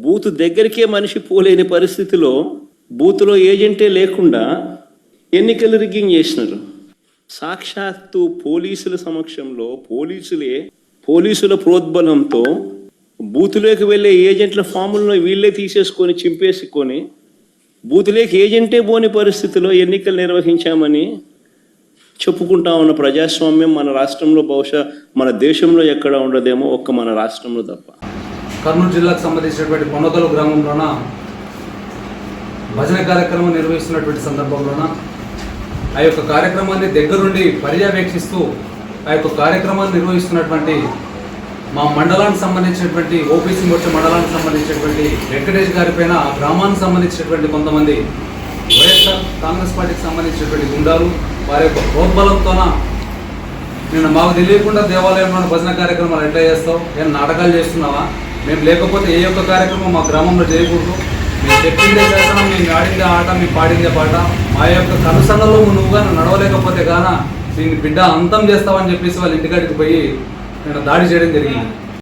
Booth దగ్గరికే మనిషి పోలేని పరిస్థితిలో బూత్లో ఏజెంటే లేకుండా ఎన్నికలు రిగ్గింగ్ చేసినారు. సాక్షాత్తు పోలీసుల సమక్షంలో పోలీసుల ప్రోద్బలంతో బూతులోకి వెళ్ళే ఏజెంట్ల ఫాములను వీళ్ళే తీసేసుకొని చింపేసుకొని బూతులోకి ఏజెంటే పోని పరిస్థితిలో ఎన్నికలు నిర్వహించామని చెప్పుకుంటా ఉన్న ప్రజాస్వామ్యం మన రాష్ట్రంలో, బహుశా మన దేశంలో ఎక్కడ ఉండదేమో, ఒక్క మన రాష్ట్రంలో తప్ప. కర్నూలు జిల్లాకు సంబంధించినటువంటి పొన్నతలు గ్రామంలోన భజన కార్యక్రమం నిర్వహిస్తున్నటువంటి సందర్భంలోన ఆ యొక్క కార్యక్రమాన్ని దగ్గరుండి పర్యవేక్షిస్తూ ఆ యొక్క కార్యక్రమాన్ని నిర్వహిస్తున్నటువంటి మా మండలానికి సంబంధించినటువంటి ఓబీసీ మోర్చా మండలానికి సంబంధించినటువంటి వెంకటేష్ గారి పైన ఆ గ్రామానికి సంబంధించినటువంటి కొంతమంది వైఎస్ఆర్ కాంగ్రెస్ పార్టీకి సంబంధించినటువంటి గుండాలు వారి యొక్క ప్రోద్బలంతోన నేను మాకు తెలియకుండా దేవాలయంలో భజన కార్యక్రమాలు ఎట్లా చేస్తావు, నేను నాటకాలు చేస్తున్నావా, మేము లేకపోతే ఏ ఒక్క కార్యక్రమం మా గ్రామంలో చేయకూడదు, మేము చెప్పిందే శాసనం, మేము ఆడిందే ఆట, మేము పాడిందే పాట, మా యొక్క కనుసన్నలో నువ్వుగా నడవలేకపోతే గాన నేను బిడ్డ అంతం చేస్తావని చెప్పేసి వాళ్ళ ఇంటికాడికి పోయి నేను దాడి చేయడం జరిగింది.